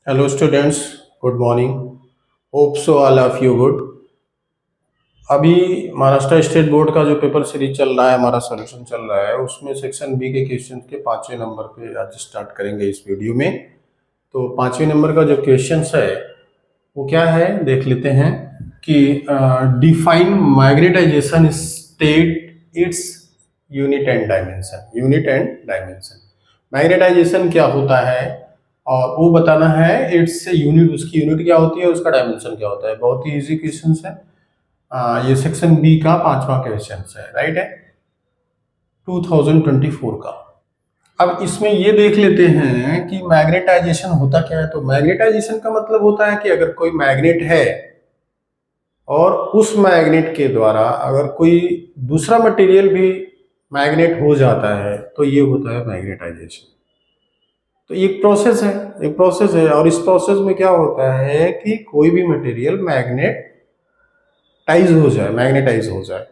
Hello students, good morning. Hope so all of you good. अभी Maharashtra state board का जो paper series चल रहा है, हमारा सोल्यूशन चल रहा है, उसमें सेक्शन बी के क्वेश्चन के 5वें नंबर पे आज स्टार्ट करेंगे इस वीडियो में। तो 5वें नंबर का जो क्वेश्चन है वो क्या है देख लेते हैं कि define magnetization state its unit and dimension. Unit and dimension, magnetization क्या होता है और वो बताना है। इट्स यूनिट, उसकी यूनिट क्या होती है, उसका डायमेंशन क्या होता है। बहुत ही इजी क्वेश्चन है। ये सेक्शन बी का 5वां क्वेश्चन है, राइट है, 2024 का। अब इसमें ये देख लेते हैं कि मैग्नेटाइजेशन होता क्या है। तो मैग्नेटाइजेशन का मतलब होता है कि अगर कोई मैग्नेट है और उस मैग्नेट के द्वारा अगर कोई दूसरा मटेरियल भी मैग्नेट हो जाता है तो ये होता है मैग्नेटाइजेशन। तो एक प्रोसेस है, एक प्रोसेस है, और इस प्रोसेस में क्या होता है कि कोई भी मटेरियल मैग्नेटाइज हो जाए, मैग्नेटाइज हो जाए।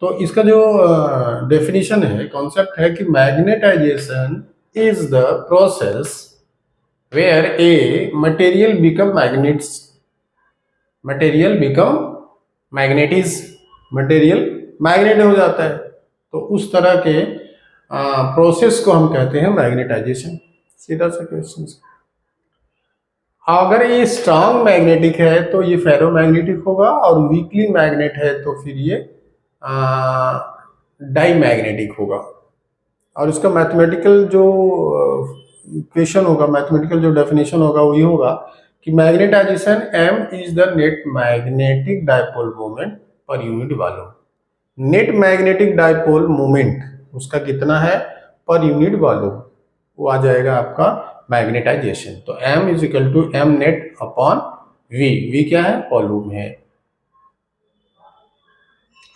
तो इसका जो डेफिनेशन है, कॉन्सेप्ट है कि magnetisation is the process where a material become magnets, material become magnetise, material magnet हो जाता है। तो उस तरह के प्रोसेस को हम कहते हैं मैग्नेटाइजेशन। सीधा सा क्वेश्चन। अगर ये स्ट्रांग मैग्नेटिक है तो ये फेरोमैग्नेटिक होगा, और वीकली मैग्नेट है तो फिर ये डाई मैग्नेटिक होगा। और इसका मैथमेटिकल जो इक्वेशन होगा, मैथमेटिकल जो डेफिनेशन होगा वो ये होगा कि magnetization m is the net magnetic dipole moment per unit volume. Net magnetic dipole moment उसका कितना है पर यूनिट वॉल्यूम, वो आ जाएगा आपका मैग्नेटाइजेशन। तो m is equal to m net upon v। v क्या है, वॉल्यूम है।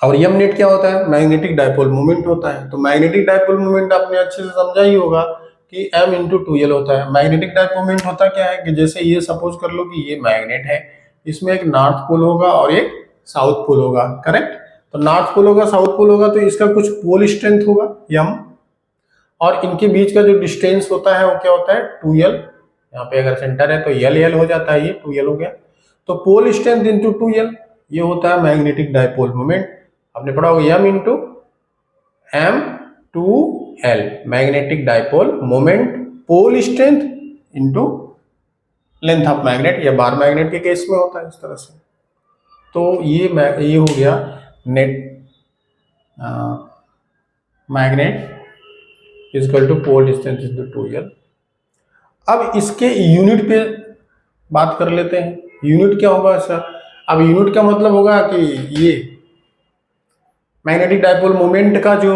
और m नेट क्या होता है, मैग्नेटिक डायपोल मोमेंट होता है। तो मैग्नेटिक डायपोल मोमेंट आपने अच्छे से समझा ही होगा कि m इंटू 2l होता है। मैग्नेटिक डायपोल मोमेंट होता क्या है कि जैसे ये सपोज कर लो कि ये मैग्नेट है, इसमें एक नॉर्थ पोल होगा और एक साउथ पोल होगा, करेक्ट। तो नॉर्थ पोल होगा, साउथ पोल होगा, तो इसका कुछ पोल स्ट्रेंथ होगा m, और इनके बीच का जो डिस्टेंस होता है वो क्या होता है 2l। यहाँ पे अगर सेंटर है तो l हो जाता है, ये 2l हो गया। तो पोल स्ट्रेंथ इंटू 2l, ये होता है मैग्नेटिक डायपोल मोमेंट। आपने पढ़ा होगा m into m two l, magnetic dipole moment, pole strength into length of magnet, या बार मैग्नेट के केस में होता है इस तरह से। तो ये हो गया net magnet equal to pole distance into 2l। अब इसके यूनिट पे बात कर लेते हैं। यूनिट क्या होगा सर। अब यूनिट का मतलब होगा कि ये मैग्नेटिक डायपोल मोमेंट का जो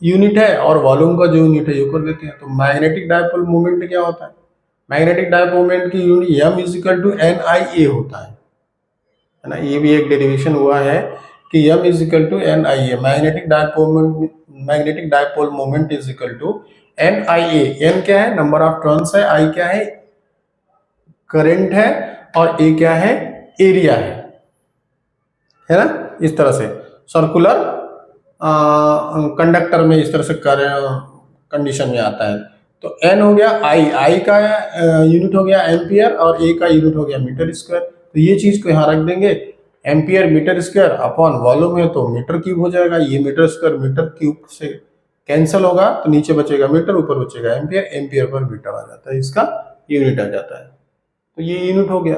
यूनिट है और वॉल्यूम का जो यूनिट है ये कर देते हैं। तो मैग्नेटिक डायपोल मोमेंट क्या होता है, मैग्नेटिक डायपोल मोमेंट की unit m is equal to NIA होता है ना। ये भी एक डेरिवेशन हुआ है कि m is equal to NIA, magnetic dipole moment is equal to NIA। n क्या है, नंबर ऑफ टर्न्स है, I क्या है, करंट है, और A क्या है, एरिया है ना। इस तरह से सर्कुलर कंडक्टर में इस तरह से कंडीशन में आता है। तो n हो गया I का यूनिट हो गया एम्पियर, और A का यूनिट हो गया मीटर स्क्वायर। तो ये चीज को यहाँ रख देंगे, ampere metre square upon volume है तो मीटर क्यूब हो जाएगा। ये मीटर स्क्वायर मीटर क्यूब से कैंसिल होगा तो नीचे बचेगा मीटर, ऊपर बचेगा एम्पियर, एम्पियर पर मीटर आ जाता है, इसका यूनिट आ जाता है। तो ये यूनिट हो गया।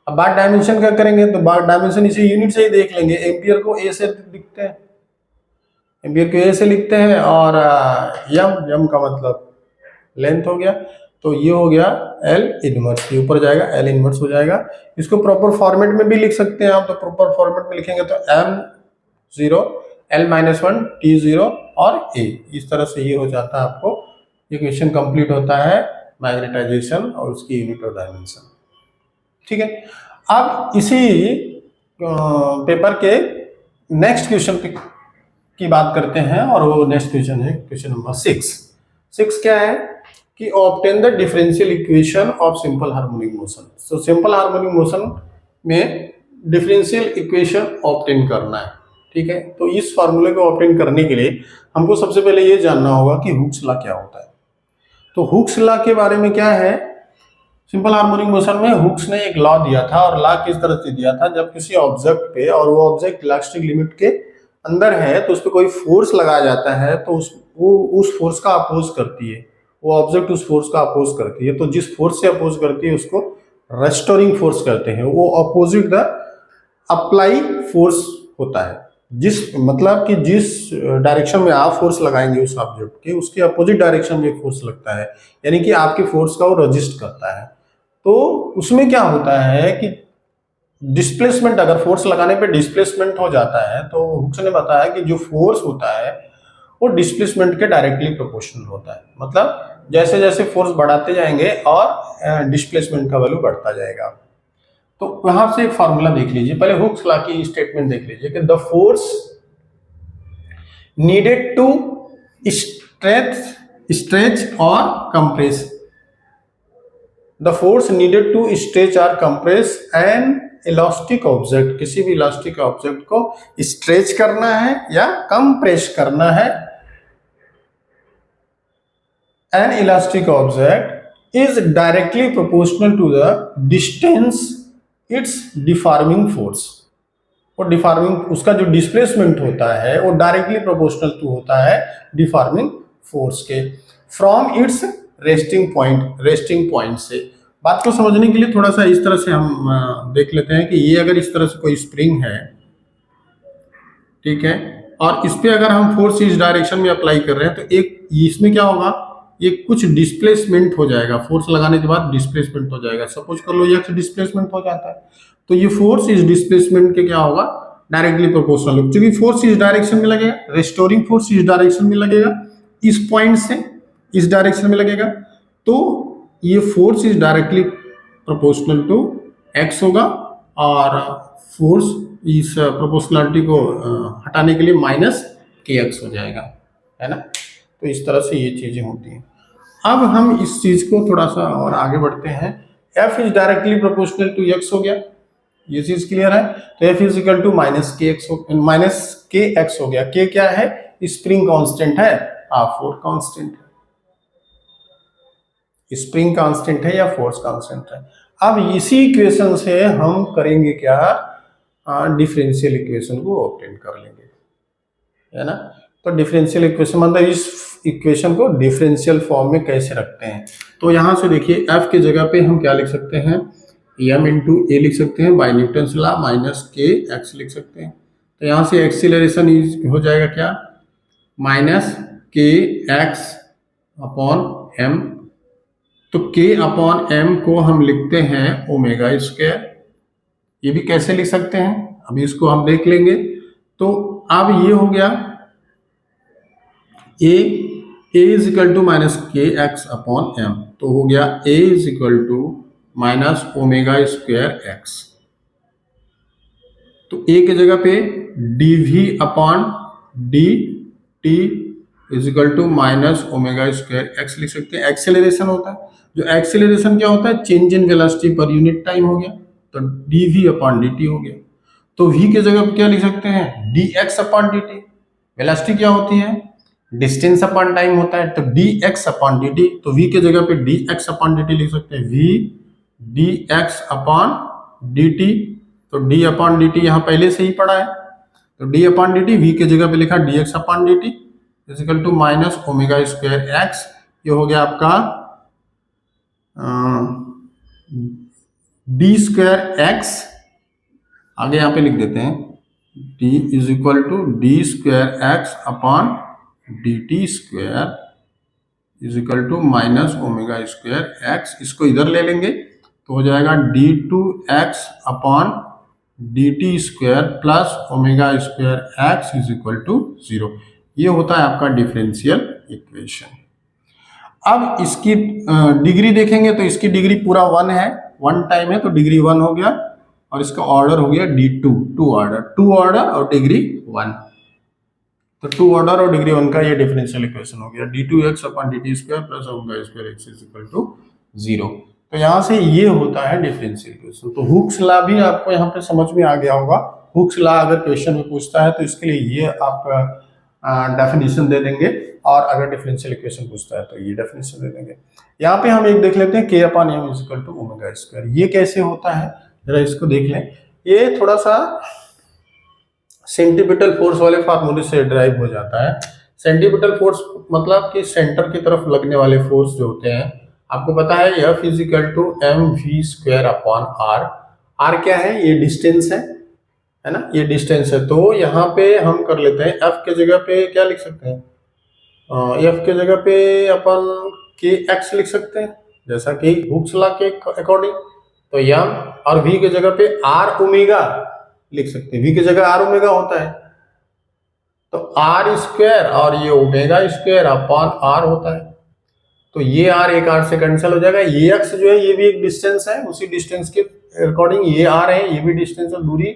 अब बार डायमेंशन क्या करेंगे, तो बार डायमेंशन इसे यूनिट से ही देख लेंगे। एम्पियर को ए से लिखते हैं, एम्पियर को ए से लिखते हैं, और यम का मतलब लेंथ हो गया। तो ये हो गया एल इनवर्स, ये ऊपर जाएगा एल इनवर्स हो जाएगा। इसको प्रॉपर फॉर्मेट में भी लिख सकते हैं आप। तो प्रॉपर फॉर्मेट में लिखेंगे तो m0 l-1 t0 और a, इस तरह से ये हो जाता है। आपको ये क्वेश्चन कंप्लीट होता है मैग्नेटाइजेशन और उसकी यूनिट और डायमेंशन, ठीक है। अब इसी पेपर के नेक्स्ट क्वेश्चन की बात करते हैं, और वो नेक्स्ट क्वेश्चन है क्वेश्चन नंबर 6 क्या है कि obtain the differential equation of simple harmonic motion. So simple harmonic motion में डिफरेंशियल इक्वेशन ऑब्टेन करना है, ठीक है। तो इस फार्मूले को ऑब्टेन करने के लिए हमको सबसे पहले ये जानना होगा कि हुक्स लॉ क्या होता है। तो हुक्स लॉ के बारे में क्या है सिंपल हार्मोनिक मोशन में हुक्स ने एक लॉ दिया था, और लॉ किस तरह से दिया था, जब किसी ऑब्जेक्ट पे, और वो ऑब्जेक्ट इलास्टिक लिमिट के अंदर है, तो उस पर कोई फोर्स लगाया जाता है तो वो उस फोर्स का अपोज करती है, वो ऑब्जेक्ट उस फोर्स का अपोज करती है। तो जिस फोर्स से अपोज करती है उसको रेस्टोरिंग फोर्स कहते हैं। वो अपोजिट द अप्लाई फोर्स होता है। जिस मतलब कि जिस डायरेक्शन में आप फोर्स लगाएंगे उस ऑब्जेक्ट के, उसके अपोजिट डायरेक्शन में फोर्स लगता है, यानी कि आपके फोर्स का वो रजिस्ट करता है। तो उसमें क्या होता है कि डिस्प्लेसमेंट, अगर फोर्स लगाने पे डिस्प्लेसमेंट हो जाता है, तो हुक्स ने बताया कि जो फोर्स होता है वो डिस्प्लेसमेंट के डायरेक्टली प्रोपोर्शनल होता है। मतलब जैसे जैसे फोर्स बढ़ाते जाएंगे और डिस्प्लेसमेंट का वैल्यू बढ़ता जाएगा। तो वहां से एक फॉर्मूला देख लीजिए, पहले हुक्स लॉ की स्टेटमेंट देख लीजिए कि the force needed to stretch और compress, the force needed to stretch और कंप्रेस एन इलास्टिक ऑब्जेक्ट, किसी भी इलास्टिक ऑब्जेक्ट को स्ट्रेच करना है या कंप्रेस करना है, an elastic object is directly proportional to the distance its deforming force. वो डिफॉर्मिंग, उसका जो डिस्प्लेसमेंट होता है वो डायरेक्टली प्रोपोर्शनल टू होता है डिफॉर्मिंग फोर्स के, फ्रॉम इट्स रेस्टिंग पॉइंट से। बात को समझने के लिए थोड़ा सा इस तरह से हम देख लेते हैं कि ये अगर इस तरह से कोई स्प्रिंग है, ठीक है, और इस पे अगर हम फोर्स इस डायरेक्शन में अप्लाई कर रहे हैं, तो एक इसमें क्या होगा, ये कुछ डिस्प्लेसमेंट हो जाएगा, फोर्स लगाने के बाद डिस्प्लेसमेंट हो जाएगा। सपोज कर लो ये डिस्प्लेसमेंट हो जाता है, तो ये फोर्स इस डिस्प्लेसमेंट के क्या होगा, डायरेक्टली प्रोपोर्शनल होगा, क्योंकि फोर्स इस डायरेक्शन में लगेगा, रेस्टोरिंग फोर्स इस डायरेक्शन में लगेगा, इस पॉइंट से इस डायरेक्शन में लगेगा, तो ये force is directly proportional to X होगा, और फोर्स इस प्रोपोर्शनलिटी को हटाने के लिए माइनस के एक्स हो जाएगा, है ना। तो इस तरह से ये चीजें होती हैं। अब हम इस चीज को थोड़ा सा और आगे बढ़ते हैं। F is directly proportional to X हो गया, ये चीज क्लियर है। तो F is equal to minus के एक्स हो गया। के क्या है, स्प्रिंग कांस्टेंट है, फोर्स कांस्टेंट है, स्प्रिंग कांस्टेंट है या फोर्स कांस्टेंट है। अब इसी इक्वेशन से हम करेंगे क्या, डिफरेंशियल इक्वेशन को ऑब्टेन कर लेंगे, है ना। तो डिफरेंशियल इक्वेशन मतलब इस इक्वेशन को डिफरेंशियल फॉर्म में कैसे रखते हैं। तो यहां से देखिए, एफ की जगह पे हम क्या लिख सकते हैं, एम इंटू ए लिख सकते हैं, बाय न्यूटन लॉ, माइनस के एक्स लिख सकते हैं। तो यहां से एक्सीलरेशन हो जाएगा क्या, माइनस के एक्स अपॉन एम। तो के अपॉन एम को हम लिखते हैं ओमेगा स्क्वायर। ये भी कैसे लिख सकते हैं, अभी इसको हम देख लेंगे। तो अब ये हो गया a is equal to minus के एक्स अपॉन एम, तो हो गया a is equal to minus omega square x. तो ए की जगह पे d we upon D t is equal to minus omega square x लिख सकते हैं। एक्सेलरेशन होता है, जो एक्सेलरेशन क्या होता है, change in velocity per unit time हो गया, तो D we upon D T हो गया। तो v के जगह पे क्या लिख सकते हैं, D X upon D T. Velocity क्या होती है, डिस्टेंस अपॉन टाइम होता है, तो D X upon D T. तो v के जगह पे D X upon D T लिख सकते हैं, v D X upon D T. तो d अपॉन डी टी यहाँ पहले से ही पढ़ा है, तो d upon D T, v के जगह पे लिखा D X upon D T is equal to minus omega square X. ये हो गया आपका डी स्क्वायर एक्स, आगे यहाँ पे लिख देते हैं d is equal to D square X upon D T square is equal to minus omega square X. इसको इधर ले लेंगे तो हो जाएगा D two X upon D T square plus omega square X is equal to 0। ये होता है आपका डिफरेंशियल इक्वेशन। अब इसकी डिग्री देखेंगे तो इसकी डिग्री पूरा 1 है, 1 टाइम है, तो डिग्री 1 हो गया, और इसका ऑर्डर हो गया d2, 2 ऑर्डर और डिग्री 1। तो 2 ऑर्डर और डिग्री 1 का ये डिफरेंशियल इक्वेशन हो गया, d2x upon dt square plus omega square x is equal to 0। तो यहाँ से ये होता है डिफरेंशियल इक्वेशन। तो हुक्स लॉ भी आपको यहाँ पे समझ में आ गया होगा। हुक्स लॉ अगर क्वेश्चन में पूछता है तो इसके लिए ये आप डेफिनेशन दे देंगे, और अगर डिफरेंशियल इक्वेशन पूछता है तो ये डेफिनेशन दे देंगे। यहाँ पे हम एक देख लेते हैं K/M equal to omega square. ये कैसे होता है जरा इसको देख लें। ये थोड़ा सा सेंटीपिटल फोर्स वाले फार्मूले से ड्राइव हो जाता है। सेंटीपिटल फोर्स मतलब कि सेंटर की तरफ लगने वाले फोर्स जो होते हैं, आपको पता है F is equal to mv² upon r। r क्या है? ये डिस्टेंस है ना, ये डिस्टेंस है। तो यहाँ पे हम कर लेते हैं, F के जगह पे क्या लिख सकते हैं? F के जगह पे अपन kx लिख सकते हैं, जैसा कि हुक्स लॉ के अकॉर्डिंग। तो m और v के जगह पे r ओमेगा लिख सकते हैं। v की जगह r ओमेगा होता है, तो r स्क्वायर और ये ओमेगा स्क्वायर अपॉन r होता है। तो ये r एक r से कैंसिल हो जाएगा। ये x जो है ये भी एक डिस्टेंस है, उसी डिस्टेंस के अकॉर्डिंग ये r है, ये भी डिस्टेंस है, दूरी।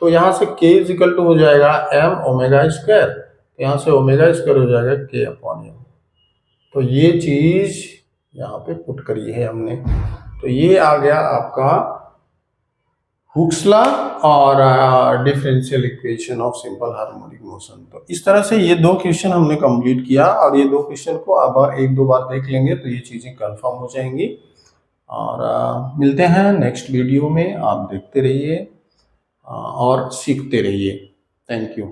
तो यहाँ से k इज इक्वल टू हो जाएगा m ओमेगा स्क्वायर, यहाँ से ओमेगा स्क्वायर हो जाएगा k अपॉन m। तो ये चीज यहाँ पे पुट करी है हमने। तो ये आ गया आपका हुक्स लॉ और differential equation of simple harmonic motion. तो इस तरह से ये दो क्वेश्चन हमने कंप्लीट किया, और ये दो क्वेश्चन को अब एक दो बार देख लेंगे तो ये चीजें कंफर्म हो जाएंगी। और मिलते हैं नेक्स्ट वीडियो में। आप देखते रहिए और सीखते रहिए। Thank you.